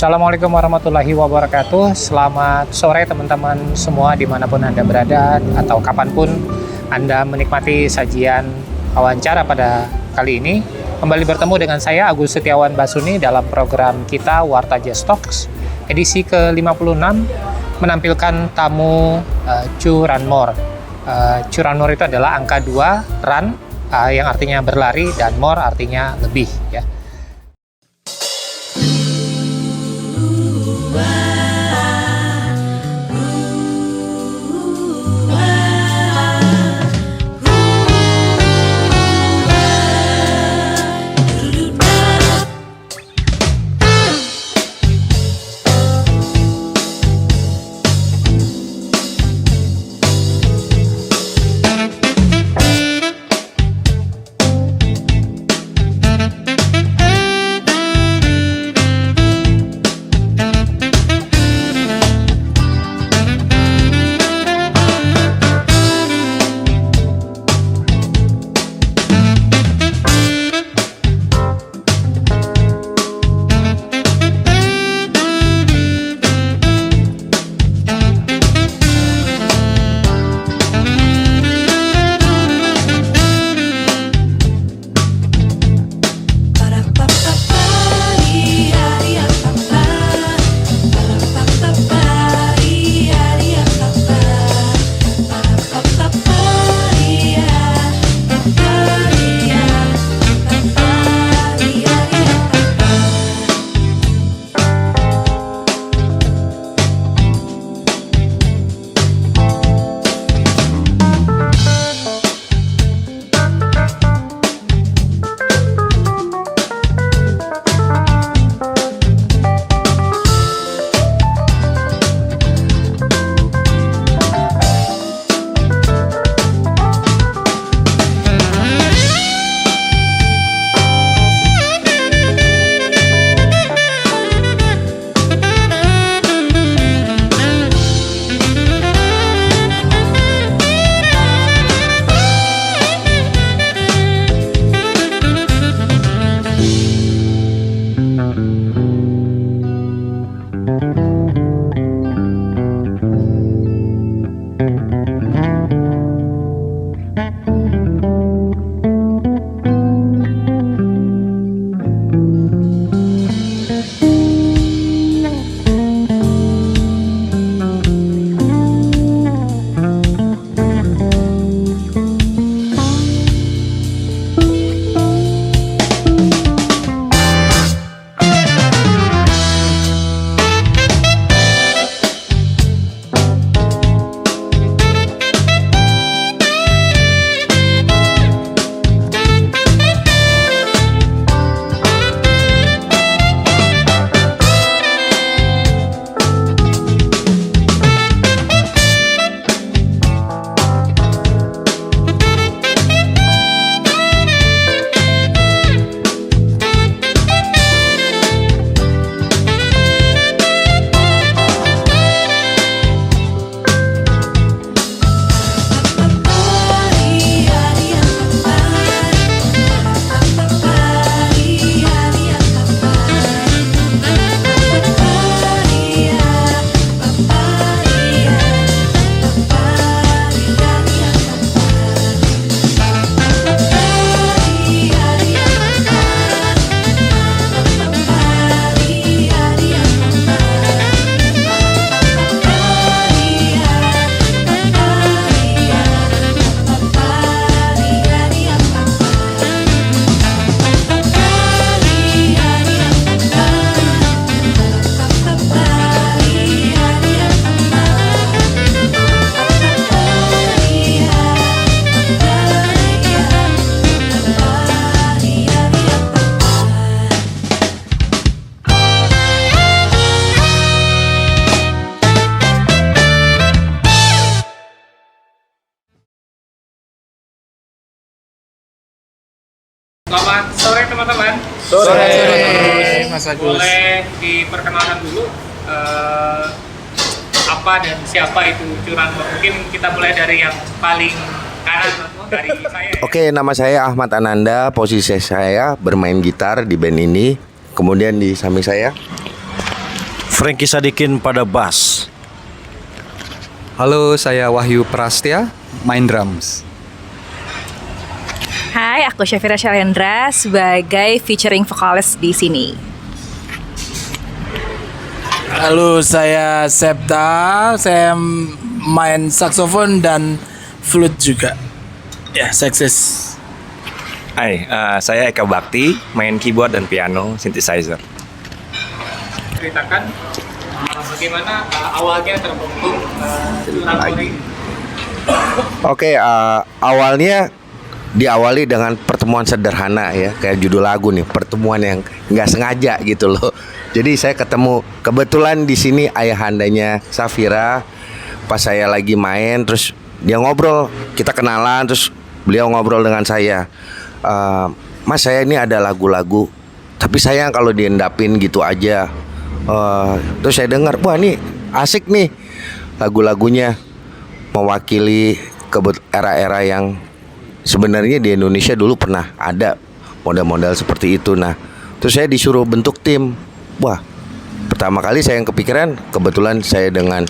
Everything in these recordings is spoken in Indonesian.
Assalamualaikum warahmatullahi wabarakatuh. Selamat sore teman-teman semua dimanapun Anda berada atau kapanpun Anda menikmati sajian wawancara pada kali ini. Kembali bertemu dengan saya Agus Setiawan Basuni dalam program kita Warta Jazz Talks edisi ke-56 menampilkan tamu Curanmor. Curanmor itu adalah angka 2, run yang artinya berlari dan more artinya lebih ya. Selamat sore teman-teman. Sore Mas Agus. Boleh diperkenalkan dulu apa dan siapa itu Curanmor? Mungkin kita mulai dari yang paling kanan dari saya. Oke, nama saya Ahmad Ananda. Posisi saya bermain gitar di band ini. Kemudian di samping saya Frankie Sadikin pada bass. Halo, saya Wahyu Prastya, main drums. Hai, aku Syafira Shalendra sebagai featuring vokalis di sini. Halo, saya Septa, saya main saksofon dan flute juga. Ya, sukses. Hai, saya Eka Bakti, main keyboard dan piano, synthesizer. Ceritakan bagaimana awalnya terbentuk Curan Mori. Oke, awalnya diawali dengan pertemuan sederhana ya, kayak judul lagu nih, pertemuan yang nggak sengaja gitu loh. Jadi saya ketemu kebetulan di sini ayahandanya Safira, pas saya lagi main, terus dia ngobrol, kita kenalan, terus beliau ngobrol dengan saya, Mas, saya ini ada lagu-lagu, tapi sayang kalau diendapin gitu aja. Terus saya dengar, wah ini asik nih lagu-lagunya, mewakili era-era yang sebenarnya di Indonesia dulu pernah ada model-model seperti itu. Nah, terus saya disuruh bentuk tim. Wah, pertama kali saya yang kepikiran, kebetulan saya dengan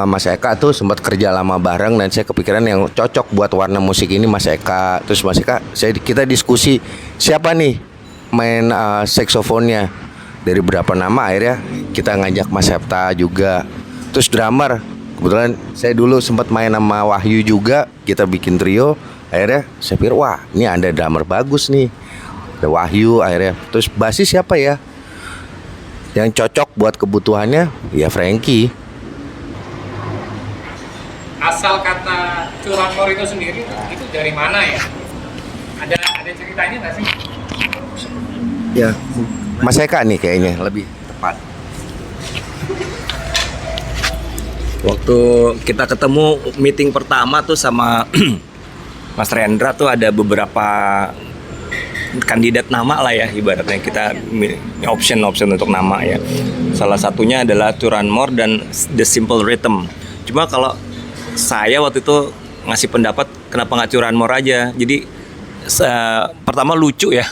Mas Eka tuh sempat kerja lama bareng, dan saya kepikiran yang cocok buat warna musik ini Mas Eka. Terus Mas Eka, kita diskusi siapa nih main saksofonnya. Dari berapa nama akhirnya kita ngajak Mas Septa juga. Terus drummer, kebetulan saya dulu sempat main sama Wahyu juga, kita bikin trio. Akhirnya saya pikir, wah ini ada drummer bagus nih, ada Wahyu akhirnya. Terus basis siapa ya yang cocok buat kebutuhannya? Ya Frankie. Asal kata Curan Mori itu sendiri itu dari mana ya? Ada ceritanya nggak sih? Ya, Mas Eka nih kayaknya lebih tepat. Waktu kita ketemu meeting pertama tuh sama Mas Rendra tuh ada beberapa kandidat nama lah ya, ibaratnya kita option untuk nama ya. Salah satunya adalah Curan Mor dan The Simple Rhythm. Cuma kalau saya waktu itu ngasih pendapat kenapa nggak Curan Mor aja. Jadi pertama lucu ya,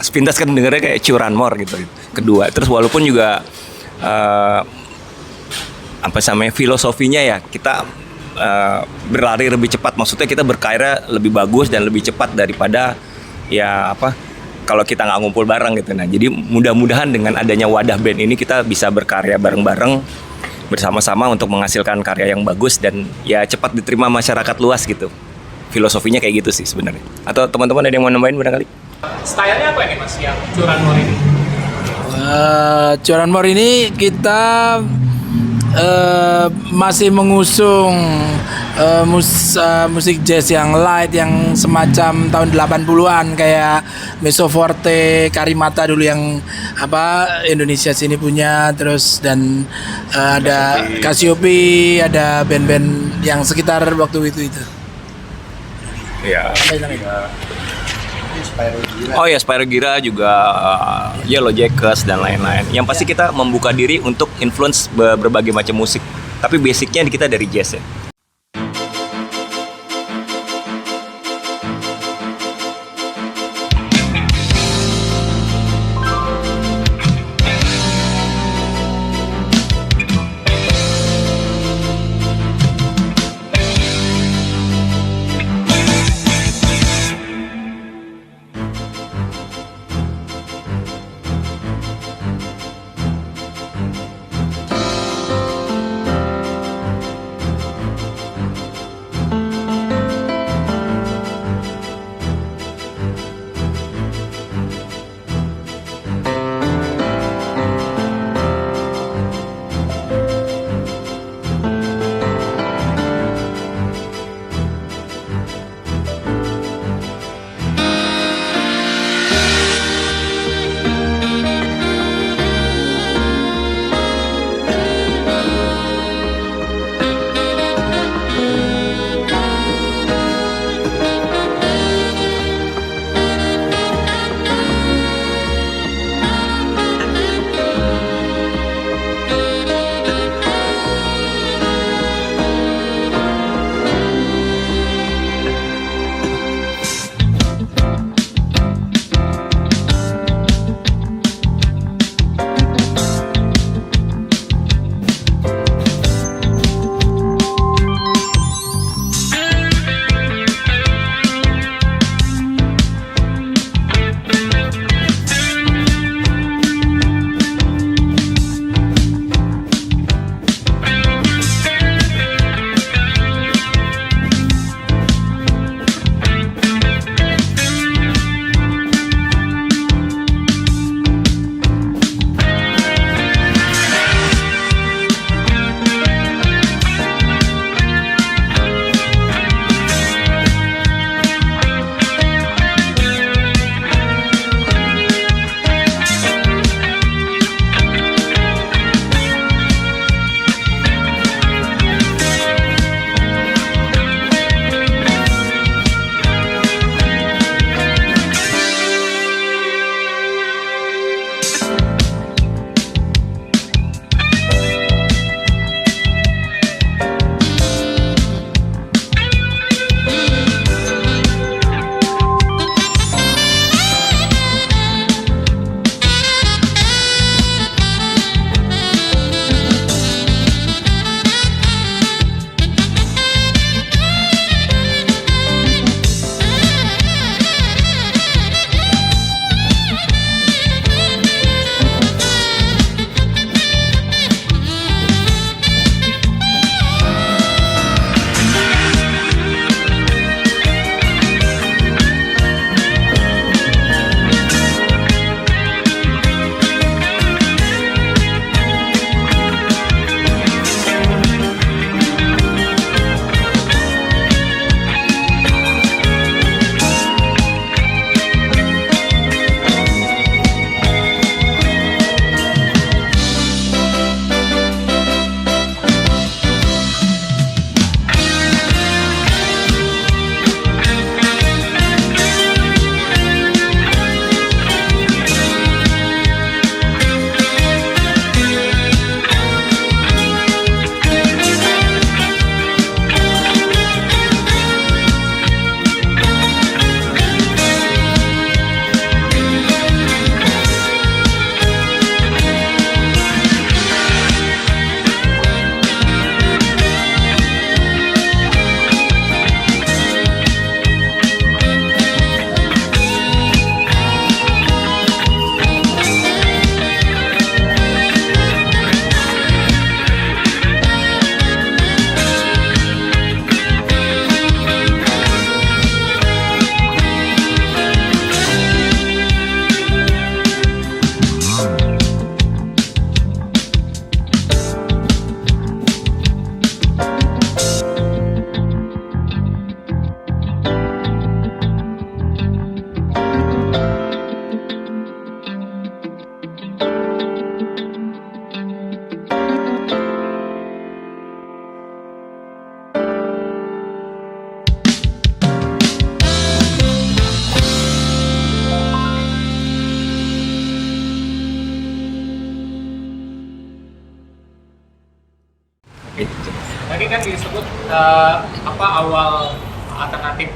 sepintas kan dengernya kayak Curan Mor gitu. Kedua, terus walaupun juga filosofinya ya, kita berlari lebih cepat, maksudnya kita berkarya lebih bagus dan lebih cepat daripada kalau kita nggak ngumpul bareng gitu. Nah, jadi mudah-mudahan dengan adanya wadah band ini kita bisa berkarya bareng-bareng bersama-sama untuk menghasilkan karya yang bagus dan ya cepat diterima masyarakat luas gitu. Filosofinya kayak gitu sih sebenarnya. Atau teman-teman ada yang mau nambahin barangkali? Stylenya apa ini Mas yang Curan Mori ini? Curan Mor ini kita masih mengusung musik jazz yang light, yang semacam tahun 80-an kayak Meso Forte, Karimata dulu yang Indonesia sini punya, terus dan ada Cassiope, ada band-band yang sekitar waktu itu. Ya. Oh ya, Spyro Gira juga, Yellow Jackets dan lain-lain. Yang pasti kita membuka diri untuk influence berbagai macam musik. Tapi basicnya kita dari jazz ya. apa awal alternatif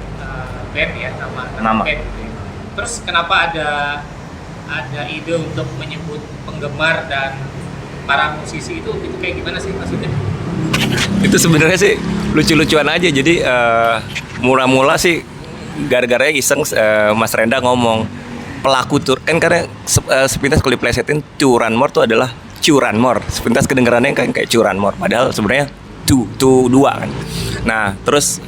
band ya, nama band gitu ya. Terus kenapa ada ide untuk menyebut penggemar dan para musisi itu kayak gimana sih maksudnya? Itu sebenarnya sih lucu-lucuan aja. Jadi mula-mula sih gara-gara iseng Mas Renda ngomong pelaku tur kan, karena sepintas kalau diplesetin curanmor tuh adalah curanmor. Sepintas kedengarannya kayak curanmor, padahal sebenarnya dua kan. Nah, terus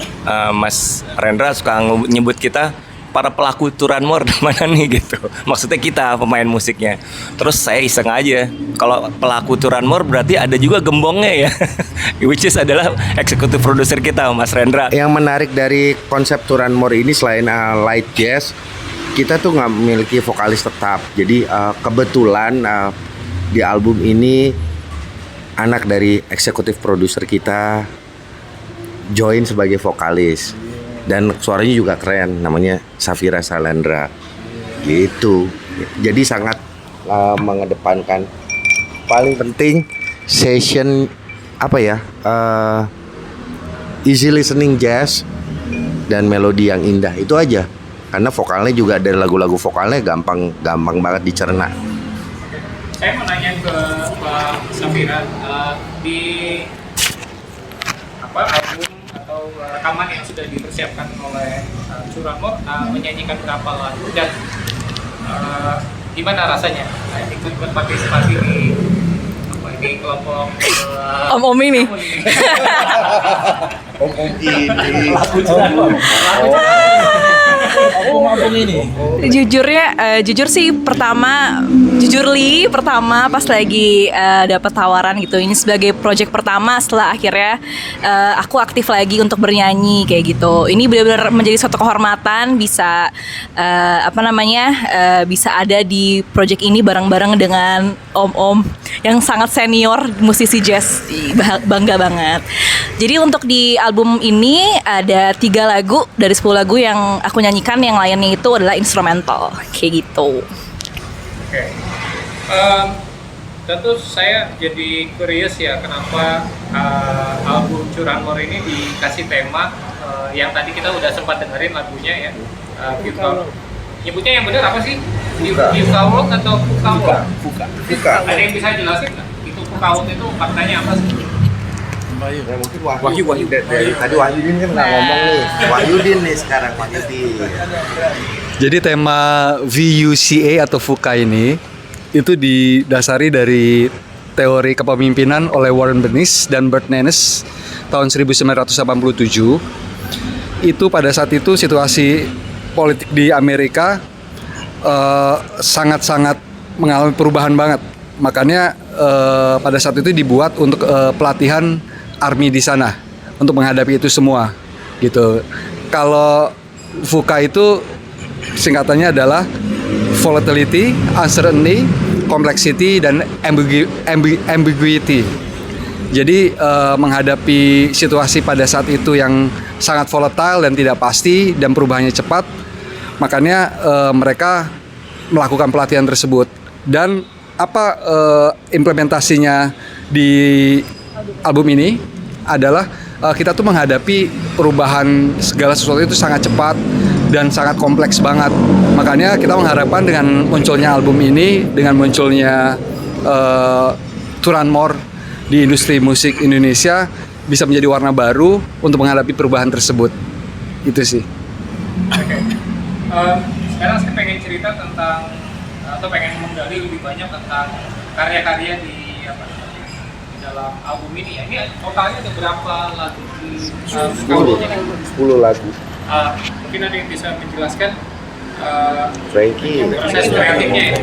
Mas Rendra suka nyebut kita para pelaku curanmor mana nih gitu. Maksudnya kita pemain musiknya. Terus saya iseng aja, kalau pelaku curanmor berarti ada juga gembongnya ya. Which is adalah eksekutif produser kita, Mas Rendra. Yang menarik dari konsep Curanmor ini selain light jazz, kita tuh nggak memiliki vokalis tetap. Jadi kebetulan di album ini anak dari eksekutif produser kita join sebagai vokalis, dan suaranya juga keren, namanya Safira Salandra gitu. Jadi sangat mengedepankan, paling penting session apa ya, easy listening jazz dan melodi yang indah, itu aja. Karena vokalnya juga dari lagu-lagu vokalnya gampang banget dicerna. Saya mau nanya ke Pak Safira, di album atau rekaman yang sudah dipersiapkan oleh Curanmor, menyanyikan berapa lagu dan gimana rasanya ikut berpartisipasi di kelompok Om ini. Jujur sih pertama pas lagi dapat tawaran gitu, ini sebagai project pertama setelah akhirnya aku aktif lagi untuk bernyanyi kayak gitu. Ini benar-benar menjadi suatu kehormatan bisa bisa ada di project ini bareng-bareng dengan om-om yang sangat senior musisi jazz. Bangga banget. Jadi untuk di album ini ada 3 lagu dari 10 lagu yang aku nyanyikan, yang lainnya itu adalah instrumental kayak gitu. Oke. Tentu saya jadi curious ya, kenapa album Curanmor ini dikasih tema yang tadi kita udah sempat dengerin lagunya ya. Nyebutnya yang benar apa sih? Fukaulok atau Fukaulok? Fuka. Ada yang bisa jelasin nggak? Itu Fukaulok itu maknanya apa sih? Ya, mungkin Wahyu. Dari tadi Wahyudin kan nggak ngomong nih. Wahyudin nih sekarang, Wahyudin. Jadi tema VUCA atau VUCA ini itu didasari dari teori kepemimpinan oleh Warren Bennis dan Bert Nanus tahun 1987. Itu pada saat itu situasi politik di Amerika sangat-sangat mengalami perubahan banget. Makanya pada saat itu dibuat untuk pelatihan army di sana untuk menghadapi itu semua gitu. Kalau VUCA itu singkatannya adalah volatility, uncertainty, complexity, dan ambiguity. Jadi menghadapi situasi pada saat itu yang sangat volatile dan tidak pasti dan perubahannya cepat, makanya mereka melakukan pelatihan tersebut. Dan apa implementasinya di album ini adalah kita tuh menghadapi perubahan segala sesuatu itu sangat cepat dan sangat kompleks banget. Makanya kita mengharapkan dengan munculnya album ini, dengan munculnya Curanmor di industri musik Indonesia bisa menjadi warna baru untuk menghadapi perubahan tersebut. Itu sih. Oke. Sekarang saya pengen cerita tentang atau pengen menggali lebih banyak tentang karya-karya di dalam album ini ya. Ini totalnya ada berapa lagu di 10 lagu. Mungkin ada yang bisa menjelaskan Frankie. proses kreatifnya.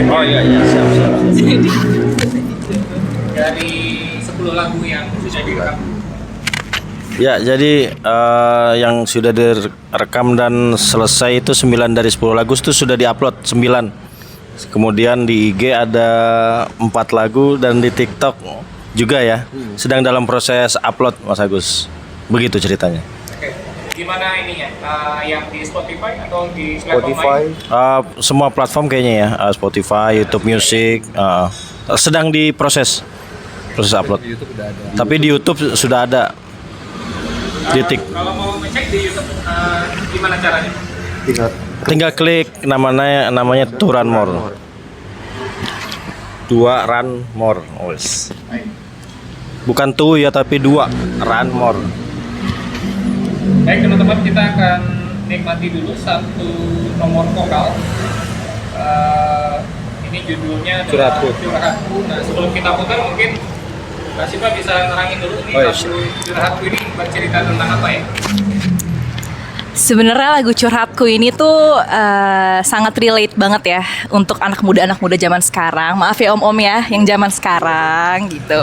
Oh iya, siap. Dari 10 lagu yang sudah direkam. Ya, jadi yang sudah direkam dan selesai itu 9 dari 10 lagu itu sudah diupload 9. Kemudian di IG ada 4 lagu dan di TikTok juga ya. Sedang dalam proses upload, Mas Agus. Begitu ceritanya. Oke. Gimana ininya? Yang di Spotify atau di platform lain? Semua platform kayaknya ya, Spotify, YouTube Music, sedang diproses upload. Tapi di YouTube sudah ada. Titik. Kalau mau ngecek di YouTube, gimana caranya? Tinggal klik namanya To Run More. 2 Run More. Wes. Bukan tuh ya tapi 2 Run More. Baik teman-teman, kita akan nikmati dulu satu nomor vokal. Ini judulnya adalah Curhatku. Nah, sebelum kita putar mungkin Kak Siva bisa nerangin dulu ini lagu Curhatku ini bercerita tentang apa ya? Sebenarnya lagu Curhatku ini tuh sangat relate banget ya untuk anak muda zaman sekarang. Maaf ya om-om ya yang zaman sekarang gitu.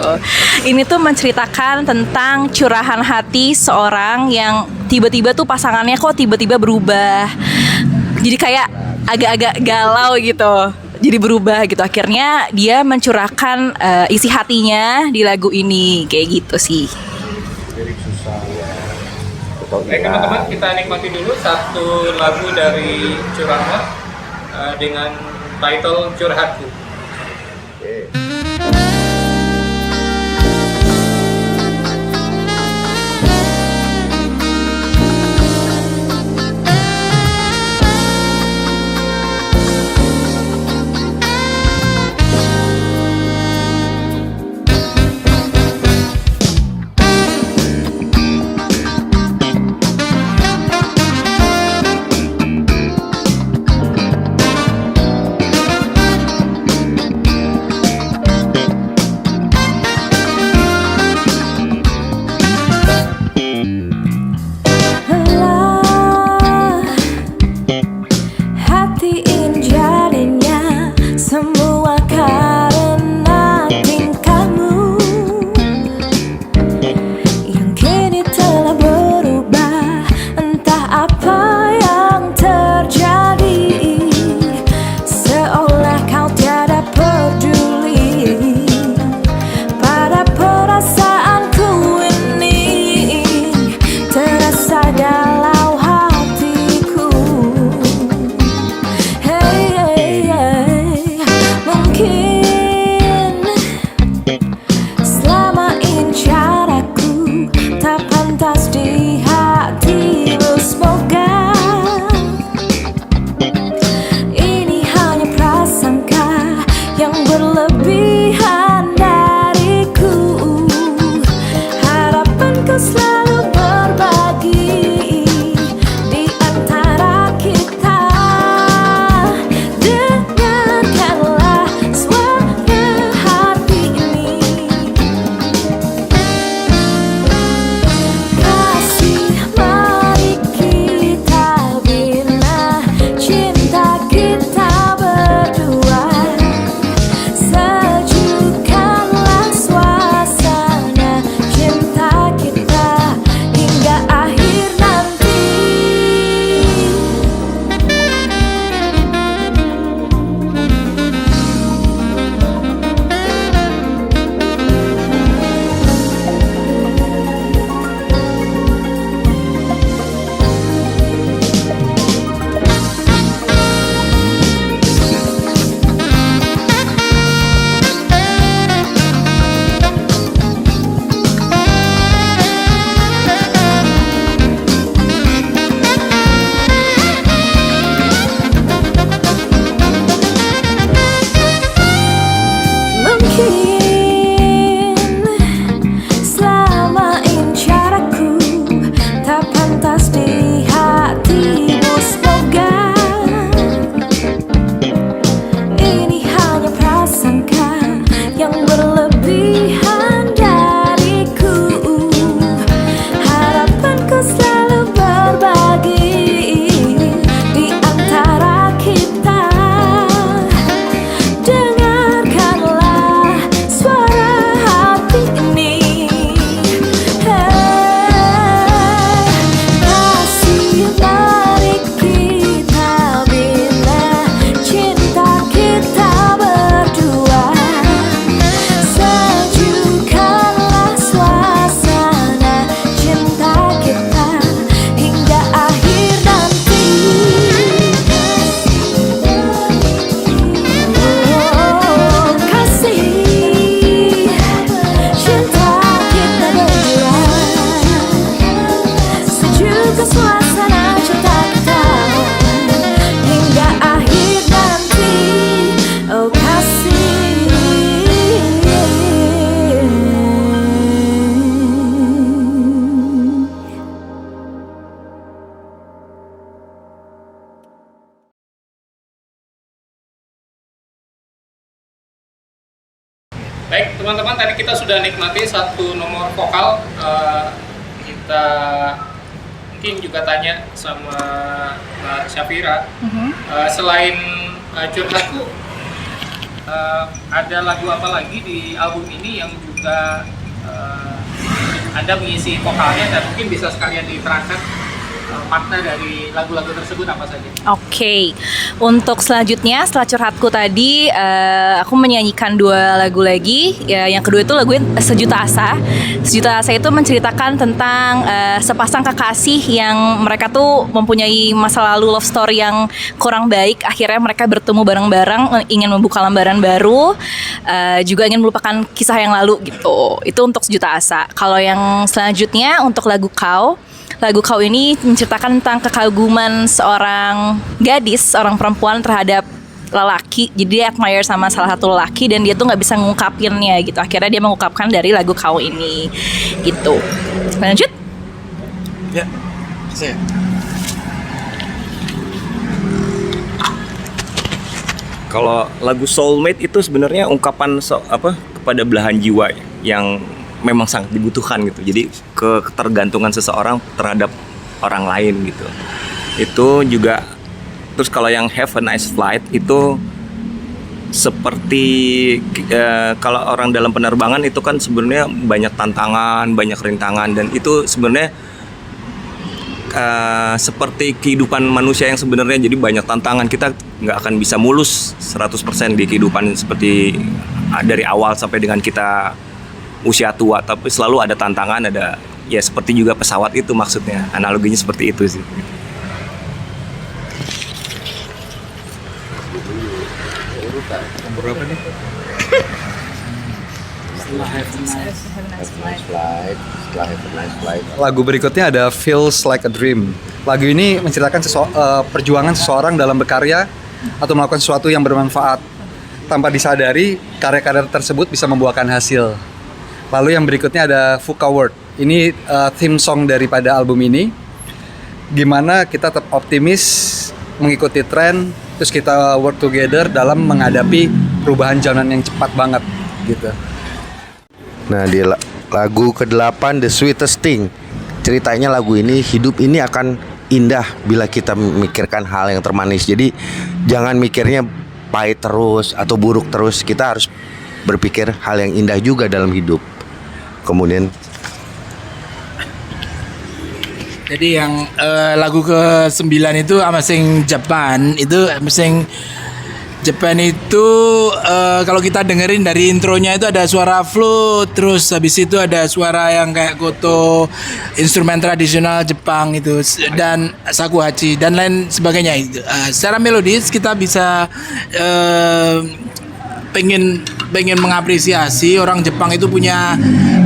Ini tuh menceritakan tentang curahan hati seorang yang tiba-tiba tuh pasangannya kok tiba-tiba berubah. Jadi kayak agak-agak galau gitu. Jadi berubah gitu. Akhirnya dia mencurahkan isi hatinya di lagu ini kayak gitu sih. Baik teman-teman, kita nikmati dulu satu lagu dari Curhatku dengan title Curhatku. Baik teman-teman, tadi kita sudah nikmati satu nomor vokal. Kita mungkin juga tanya sama Mbak Syafira. Selain Curhatku, ada lagu apa lagi di album ini yang juga Anda mengisi vokalnya, dan mungkin bisa sekalian diterangkan makna dari lagu-lagu tersebut apa saja? Oke, untuk selanjutnya setelah Curhatku tadi, aku menyanyikan 2 lagu lagi. Ya, yang kedua itu lagu Sejuta Asa. Sejuta Asa itu menceritakan tentang sepasang kekasih yang mereka tuh mempunyai masa lalu love story yang kurang baik. Akhirnya mereka bertemu bareng-bareng, ingin membuka lembaran baru, juga ingin melupakan kisah yang lalu gitu. Itu untuk Sejuta Asa. Kalau yang selanjutnya untuk lagu Kau. Lagu Kau ini menceritakan tentang kekaguman seorang gadis, seorang perempuan terhadap lelaki. Jadi dia admire sama salah satu lelaki dan dia tuh nggak bisa ngungkapinnya gitu. Akhirnya dia mengungkapkan dari lagu Kau ini gitu. Lanjut. Ya, saya. Kalau lagu Soulmate itu sebenarnya ungkapan kepada belahan jiwa yang memang sangat dibutuhkan gitu. Jadi ketergantungan seseorang terhadap orang lain gitu. Itu juga, terus kalau yang Have a Nice Flight itu seperti kalau orang dalam penerbangan itu kan sebenarnya banyak tantangan, banyak rintangan, dan itu sebenarnya seperti kehidupan manusia yang sebenarnya, jadi banyak tantangan. Kita nggak akan bisa mulus 100% di kehidupan seperti dari awal sampai dengan kita usia tua, tapi selalu ada tantangan, ada ya seperti juga pesawat itu, maksudnya analoginya seperti itu sih. Berapa nih? Lagu berikutnya ada Feels Like a Dream. Lagu ini menceritakan perjuangan seseorang dalam berkarya atau melakukan sesuatu yang bermanfaat. Tanpa disadari, karya-karya tersebut bisa membuahkan hasil. Lalu yang berikutnya ada Fuka World. Ini theme song daripada album ini. Gimana kita tetap optimis, mengikuti tren, terus kita work together dalam menghadapi perubahan zaman yang cepat banget gitu. Nah, di lagu ke-8 The Sweetest Thing, ceritanya lagu ini, hidup ini akan indah bila kita memikirkan hal yang termanis. Jadi jangan mikirnya pahit terus atau buruk terus. Kita harus berpikir hal yang indah juga dalam hidup. Kemudian Jadi yang lagu ke-9 itu Amazing Japan. Itu Amazing Japan itu kalau kita dengerin dari intronya itu ada suara flute, terus habis itu ada suara yang kayak koto, instrumen tradisional Jepang itu, dan shakuhachi dan lain sebagainya itu. Secara melodis kita bisa pengen mengapresiasi orang Jepang itu punya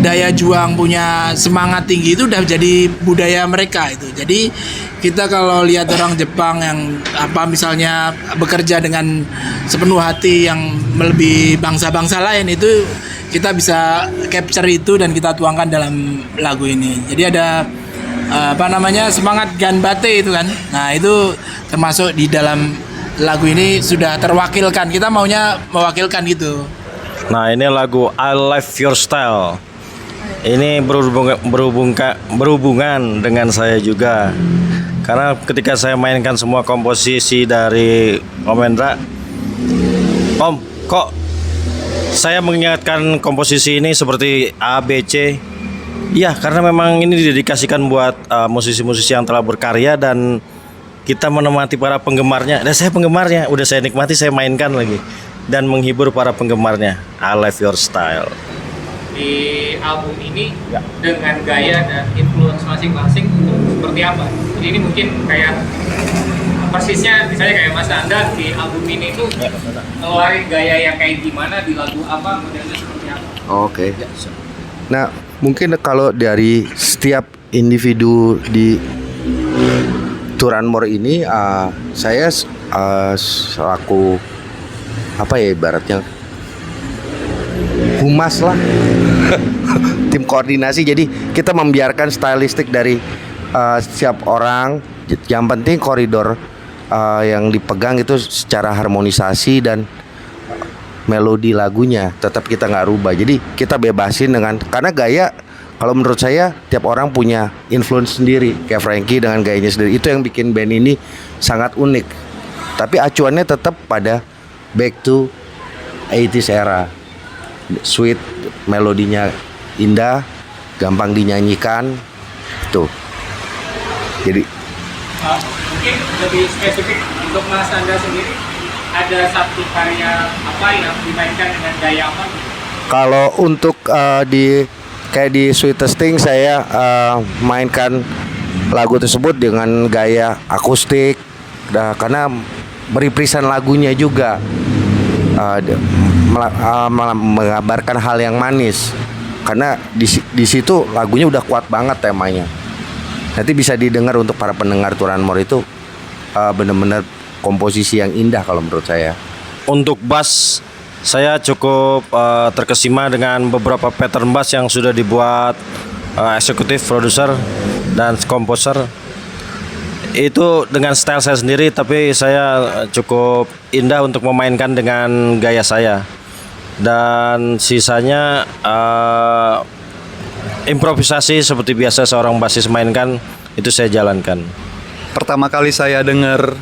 daya juang, punya semangat tinggi, itu udah jadi budaya mereka itu. Jadi kita kalau lihat orang Jepang yang misalnya bekerja dengan sepenuh hati yang melebihi bangsa-bangsa lain, itu kita bisa capture itu dan kita tuangkan dalam lagu ini. Jadi ada semangat ganbate itu kan. Nah, itu termasuk di dalam lagu ini sudah terwakilkan. Kita maunya mewakilkan gitu. Nah, ini lagu I Love Your Style. Ini berhubungan dengan saya juga. Karena ketika saya mainkan semua komposisi dari Om Hendra, Om, kok saya mengingatkan komposisi ini seperti A, B, C? Iya, karena memang ini didedikasikan buat musisi-musisi yang telah berkarya dan kita menemani para penggemarnya. Dan saya penggemarnya, udah saya nikmati, saya mainkan lagi dan menghibur para penggemarnya. I Love Your Style. Di album ini dengan gaya dan influence masing-masing itu seperti apa? Jadi ini mungkin kayak persisnya, misalnya kayak Mas Anda di album ini tuh ngeluarin gaya yang kayak gimana, di lagu apa, modelnya seperti apa? Oke. Nah, mungkin kalau dari setiap individu di Turanmore ini, saya selaku ibaratnya humas lah, tim koordinasi. Jadi kita membiarkan stylistik dari setiap orang. Yang penting koridor yang dipegang itu secara harmonisasi dan melodi lagunya, tetap kita nggak rubah. Jadi kita bebasin karena gaya, kalau menurut saya tiap orang punya influence sendiri. Kayak Frankie dengan gayanya sendiri, itu yang bikin band ini sangat unik. Tapi acuannya tetap pada back to 80s era. Sweet, melodinya indah, gampang dinyanyikan. Tuh. Jadi Mungkin lebih spesifik untuk Mas Anda sendiri, ada satu karya apa yang dimainkan dengan gaya apa? kalau untuk kayak di Sweetest Thing, saya mainkan lagu tersebut dengan gaya akustik, karena beriprisan lagunya juga menggambarkan hal yang manis. Karena di situ lagunya udah kuat banget temanya. Nanti bisa didengar untuk para pendengar Turanmor, itu benar-benar komposisi yang indah kalau menurut saya. Untuk bass, saya cukup terkesima dengan beberapa pattern bass yang sudah dibuat eksekutif produser dan komposer. Itu dengan style saya sendiri, tapi saya cukup indah untuk memainkan dengan gaya saya. Dan sisanya improvisasi seperti biasa seorang bassis mainkan, itu saya jalankan. Pertama kali saya dengar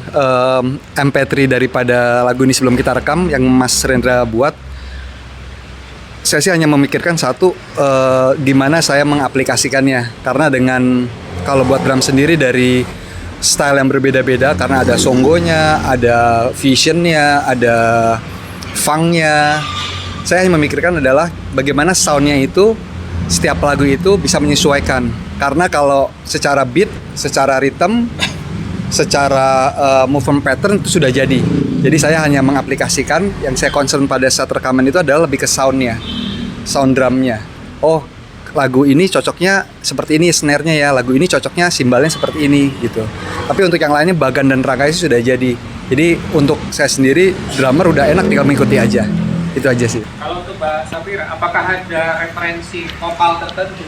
MP3 daripada lagu ini sebelum kita rekam yang Mas Rendra buat, saya sih hanya memikirkan satu, gimana saya mengaplikasikannya. Karena dengan kalau buat drum sendiri dari style yang berbeda-beda, karena ada songgonya, ada visionnya, ada funknya. Saya hanya memikirkan adalah bagaimana soundnya itu, setiap lagu itu bisa menyesuaikan. Karena kalau secara beat, secara rhythm, secara movement pattern itu sudah jadi. Jadi saya hanya mengaplikasikan, yang saya concern pada saat rekaman itu adalah lebih ke soundnya, sound drumnya. Oh, lagu ini cocoknya seperti ini snare-nya ya, lagu ini cocoknya simbalnya seperti ini gitu. Tapi untuk yang lainnya bagan dan rangkaian sudah jadi. Jadi untuk saya sendiri, drummer udah enak tinggal mengikuti aja. Itu aja sih. Kalau untuk Mbak Safira, apakah ada referensi vokal tertentu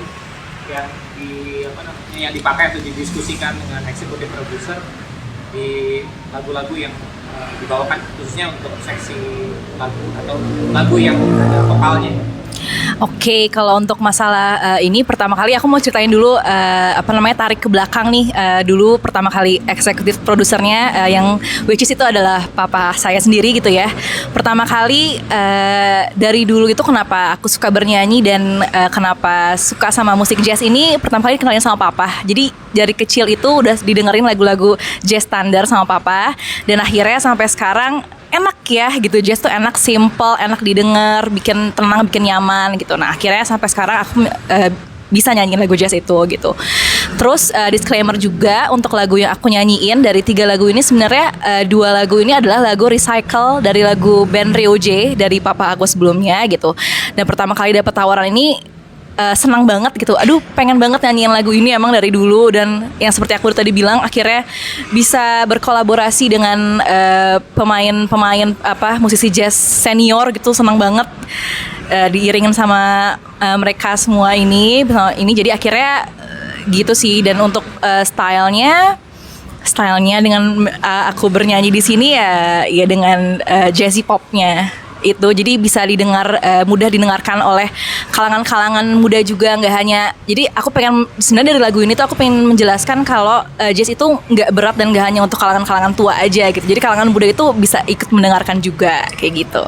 yang dipakai atau didiskusikan dengan eksekutif produser di lagu-lagu yang dibawakan, khususnya untuk seksi lagu atau lagu yang ada vokalnya? Oke, kalau untuk masalah ini pertama kali aku mau ceritain dulu tarik ke belakang nih. Dulu pertama kali eksekutif produsernya yang which is itu adalah papa saya sendiri gitu ya. Pertama kali dari dulu itu kenapa aku suka bernyanyi dan kenapa suka sama musik jazz ini, pertama kali kenalin sama papa. Jadi dari kecil itu udah didengerin lagu-lagu jazz standar sama papa, dan akhirnya sampai sekarang enak ya gitu, jazz tuh enak, simple, enak didengar, bikin tenang, bikin nyaman gitu. Nah akhirnya sampai sekarang aku bisa nyanyiin lagu jazz itu gitu. Terus disclaimer juga untuk lagu yang aku nyanyiin dari 3 lagu ini, sebenarnya 2 lagu ini adalah lagu recycle dari lagu band Rio J dari papa aku sebelumnya gitu. Dan pertama kali dapat tawaran ini senang banget gitu. Aduh, pengen banget nyanyiin lagu ini emang dari dulu, dan yang seperti aku tadi bilang akhirnya bisa berkolaborasi dengan pemain musisi jazz senior gitu, senang banget diiringin sama mereka semua ini jadi akhirnya gitu sih. Dan untuk stylenya dengan aku bernyanyi di sini ya dengan jazzy popnya itu, jadi bisa didengar, mudah didengarkan oleh kalangan-kalangan muda juga, nggak hanya. Jadi aku pengen sebenarnya dari lagu ini tuh aku pengen menjelaskan kalau jazz itu nggak berat dan nggak hanya untuk kalangan-kalangan tua aja gitu. Jadi kalangan muda itu bisa ikut mendengarkan juga kayak gitu.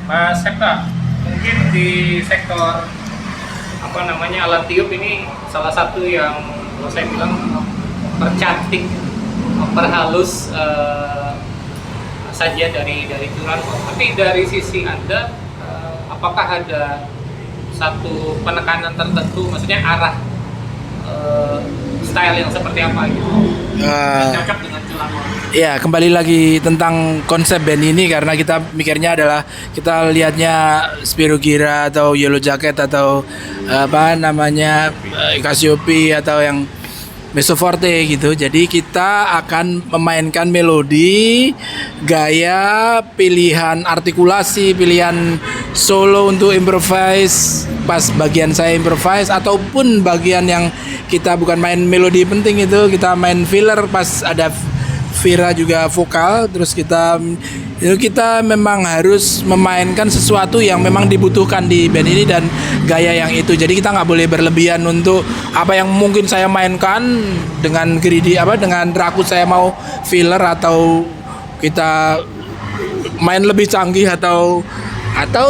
Mas Septa, mungkin di sektor alat tiup ini salah satu yang kalau saya bilang mempercantik, memperhalus sajian dari Turanmor. Tapi dari sisi Anda, apakah ada satu penekanan tertentu, maksudnya arah style yang seperti apa gitu yang cocok dengan Turanmor? Ya, kembali lagi tentang konsep band ini, karena kita mikirnya adalah kita lihatnya Spiro Gira atau Yellow Jacket atau Cassiope atau yang Mezzo Forte gitu. Jadi kita akan memainkan melodi, gaya, pilihan artikulasi, pilihan solo untuk improvise, pas bagian saya improvise, ataupun bagian yang kita bukan main melodi penting itu, kita main filler pas ada Vira juga vokal, terus kita Jadi kita memang harus memainkan sesuatu yang memang dibutuhkan di band ini dan gaya yang itu. Jadi kita nggak boleh berlebihan untuk apa yang mungkin saya mainkan dengan greedy dengan rakus saya mau filler atau kita main lebih canggih atau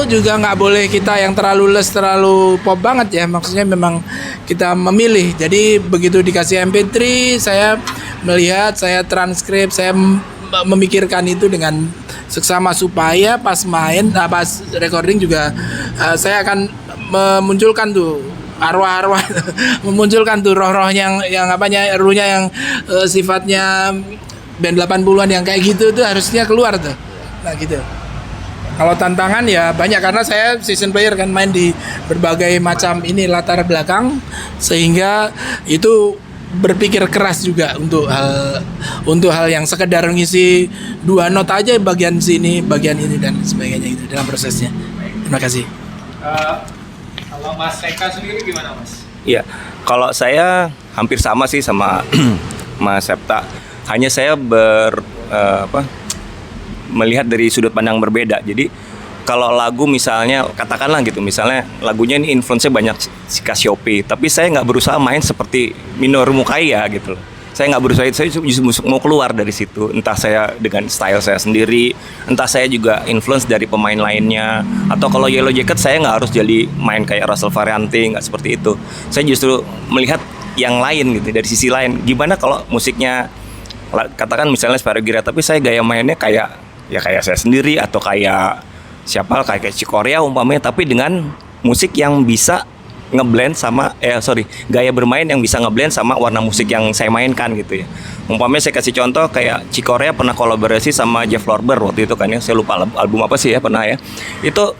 juga nggak boleh kita yang terlalu terlalu pop banget ya. Maksudnya memang kita memilih. Jadi begitu dikasih MP3 saya melihat, saya transkrip, saya memikirkan itu dengan seksama supaya pas main, pas recording juga saya akan memunculkan tuh arwah-arwah, memunculkan tuh roh-roh yang ruhnya yang sifatnya band 80-an yang kayak gitu tuh harusnya keluar tuh. Nah gitu. Kalau tantangan ya banyak karena saya season player kan main di berbagai macam ini latar belakang sehingga itu berpikir keras juga untuk hal yang sekedar ngisi 2 not aja bagian sini, bagian ini dan sebagainya itu dalam prosesnya. Terima kasih. Kalau Mas Eka sendiri gimana Mas? Iya, kalau saya hampir sama sih sama Mas Septa. Hanya saya melihat dari sudut pandang berbeda. Jadi kalau lagu misalnya katakanlah gitu, misalnya lagunya ini influence-nya banyak si Cassiope, tapi saya nggak berusaha main seperti Minoru Mukaya gitu loh. Saya nggak berusaha itu, saya justru mau keluar dari situ. Entah saya dengan style saya sendiri, entah saya juga influence dari pemain lainnya. Atau kalau Yellow Jacket saya nggak harus jadi main kayak Russell Varianti, nggak seperti itu. Saya justru melihat yang lain gitu, dari sisi lain. Gimana kalau musiknya katakan misalnya Spyro Gyra, tapi saya gaya mainnya kayak saya sendiri atau kayak kayak Cikorea umpamanya, tapi dengan musik yang bisa ngeblend sama gaya bermain yang bisa ngeblend sama warna musik yang saya mainkan gitu ya. Umpamanya saya kasih contoh kayak Cikorea pernah kolaborasi sama Jeff Lorber waktu itu kan ya, saya lupa album apa sih ya, pernah ya. Itu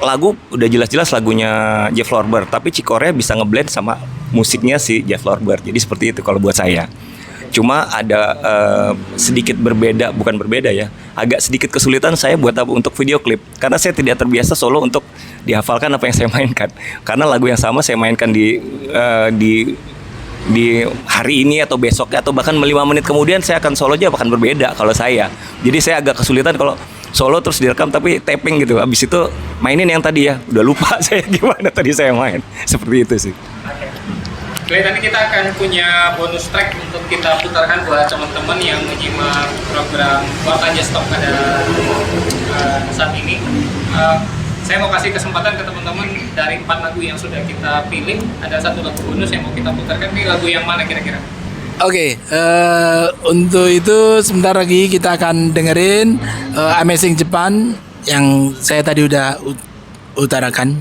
lagu udah jelas-jelas lagunya Jeff Lorber, tapi Cikorea bisa ngeblend sama musiknya si Jeff Lorber. Jadi seperti itu kalau buat saya. Cuma ada sedikit bukan berbeda ya, agak sedikit kesulitan saya buat untuk video klip karena saya tidak terbiasa solo untuk dihafalkan apa yang saya mainkan, karena lagu yang sama saya mainkan di hari ini atau besoknya atau bahkan 5 menit kemudian saya akan solo aja bahkan berbeda kalau saya. Jadi saya agak kesulitan kalau solo terus direkam tapi tapping gitu, habis itu mainin yang tadi ya udah lupa saya gimana tadi saya main. Seperti itu sih. Nanti kita akan punya bonus track untuk kita putarkan buat teman-teman yang menyimak program What Aja Stop pada saat ini. Saya mau kasih kesempatan ke teman-teman dari 4 lagu yang sudah kita pilih. Ada 1 lagu bonus yang mau kita putarkan. Ini lagu yang mana kira-kira? Oke, untuk itu sebentar lagi kita akan dengerin Amazing Japan yang saya tadi udah utarakan.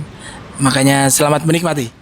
Makanya selamat menikmati.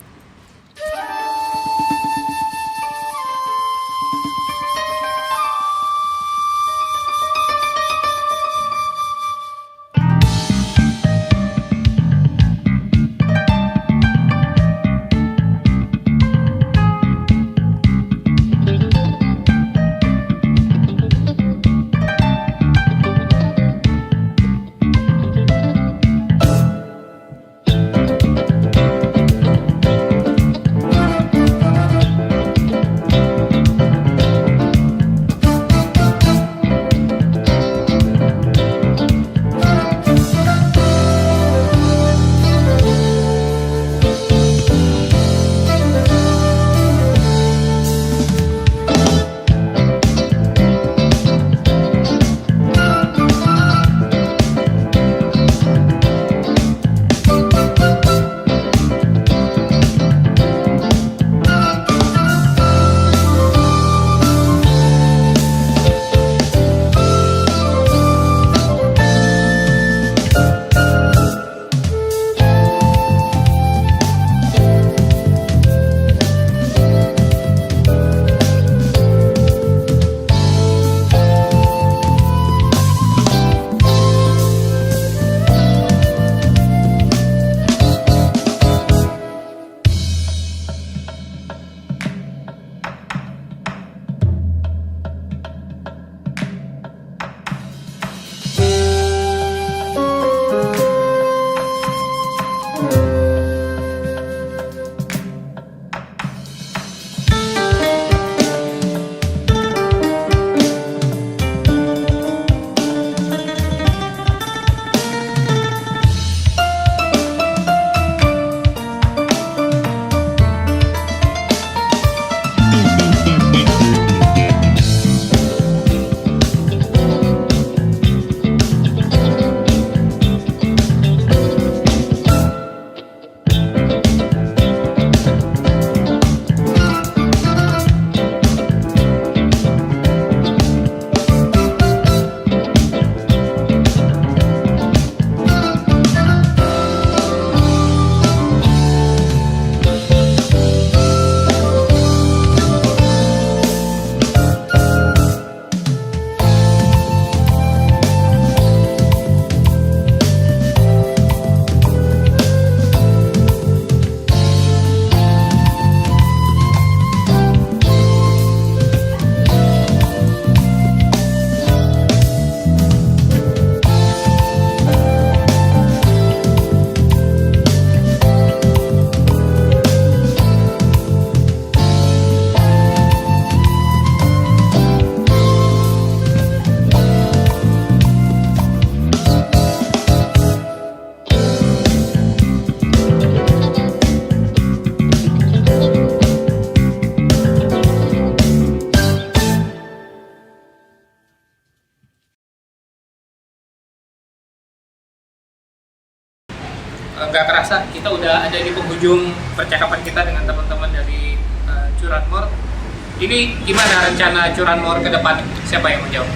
nggak kerasa kita udah ada di penghujung percakapan kita dengan teman-teman dari Curanmor. Ini gimana rencana Curanmor ke depan? Siapa yang mau jawab?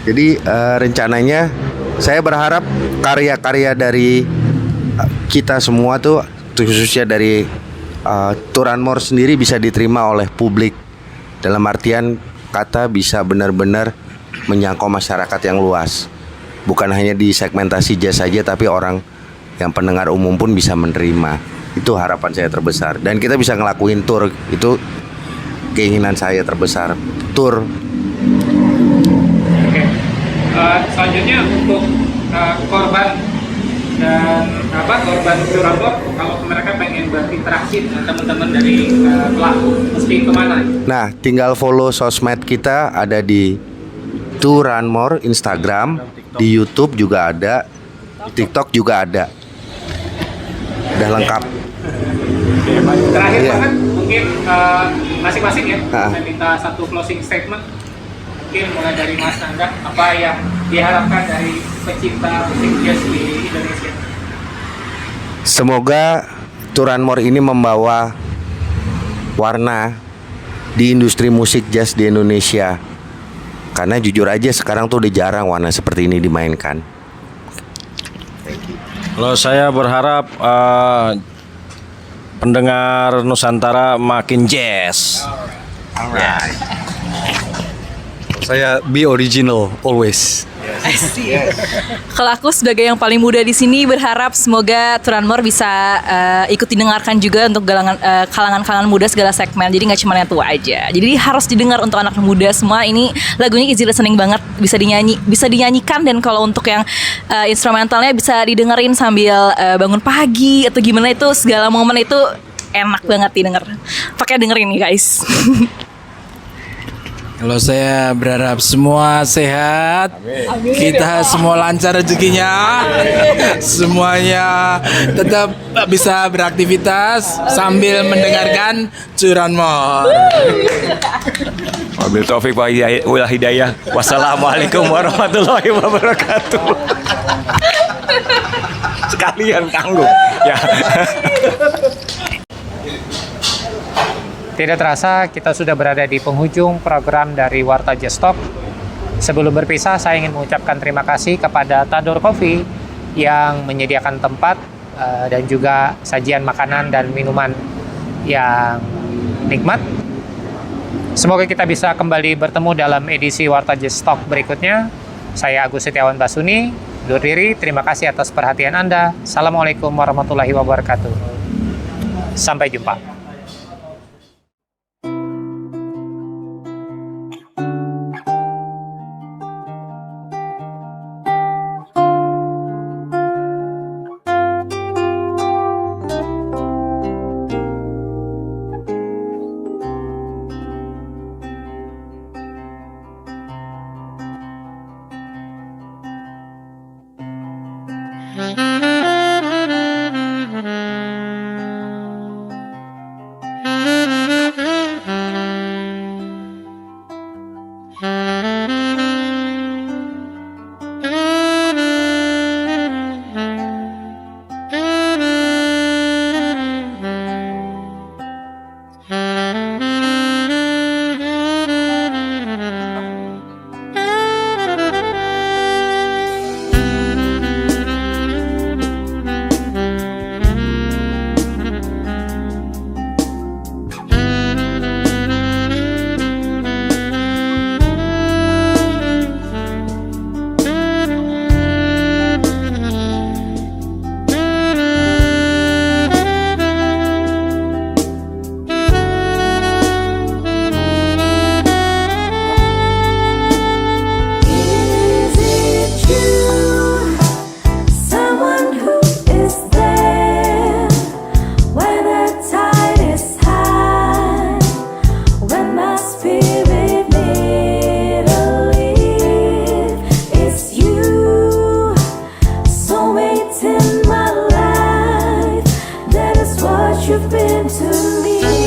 Jadi rencananya saya berharap karya-karya dari kita semua tuh khususnya dari Curanmor sendiri bisa diterima oleh publik. Dalam artian kata bisa benar-benar menjangkau masyarakat yang luas. Bukan hanya di segmentasi jazz saja, tapi orang yang pendengar umum pun bisa menerima. Itu harapan saya terbesar. Dan kita bisa ngelakuin tour, itu keinginan saya terbesar. Tour. Oke. Selanjutnya untuk korban dan korban Curanmor, kalau mereka pengen berinteraksi dengan teman-teman dari pelaku, mesti kemana? Nah, tinggal follow sosmed kita, ada di Curanmor, Instagram, di YouTube juga ada, di TikTok juga ada. Udah lengkap. Terakhir Iya. banget, mungkin masing-masing ya, Ah. saya minta satu closing statement. Mungkin mulai dari Mas Nanda, apa yang diharapkan dari pecinta musik jazz di Indonesia? Semoga Curanmor ini membawa warna di industri musik jazz di Indonesia. Karena jujur aja sekarang tuh udah jarang warna seperti ini dimainkan. Kalau saya berharap pendengar Nusantara makin jazz. Saya be original always. Kalau aku sebagai yang paling muda di sini berharap semoga Curanmor bisa ikut didengarkan juga untuk kalangan-kalangan muda segala segmen. Jadi nggak cuma yang tua aja. Jadi harus didengar untuk anak muda semua. Ini lagunya easy listening banget, bisa dinyanyikan, dan kalau untuk yang instrumentalnya bisa didengerin sambil bangun pagi atau gimana, itu segala momen itu enak banget didengar. Pakai dengerin nih guys. Kalau saya berharap semua sehat, kita semua lancar rezekinya, semuanya tetap bisa beraktivitas sambil mendengarkan Curanmor. Wabil taufik wal hidayah. Wassalamualaikum warahmatullahi wabarakatuh. Sekalian tanggung. Ya. Tidak terasa kita sudah berada di penghujung program dari Warta Jazz Talk. Sebelum berpisah, saya ingin mengucapkan terima kasih kepada Tador Coffee yang menyediakan tempat dan juga sajian makanan dan minuman yang nikmat. Semoga kita bisa kembali bertemu dalam edisi Warta Jazz Talk berikutnya. Saya Agus Setiawan Basuni, undur diri. Terima kasih atas perhatian Anda. Assalamualaikum warahmatullahi wabarakatuh. Sampai jumpa. You've been to me.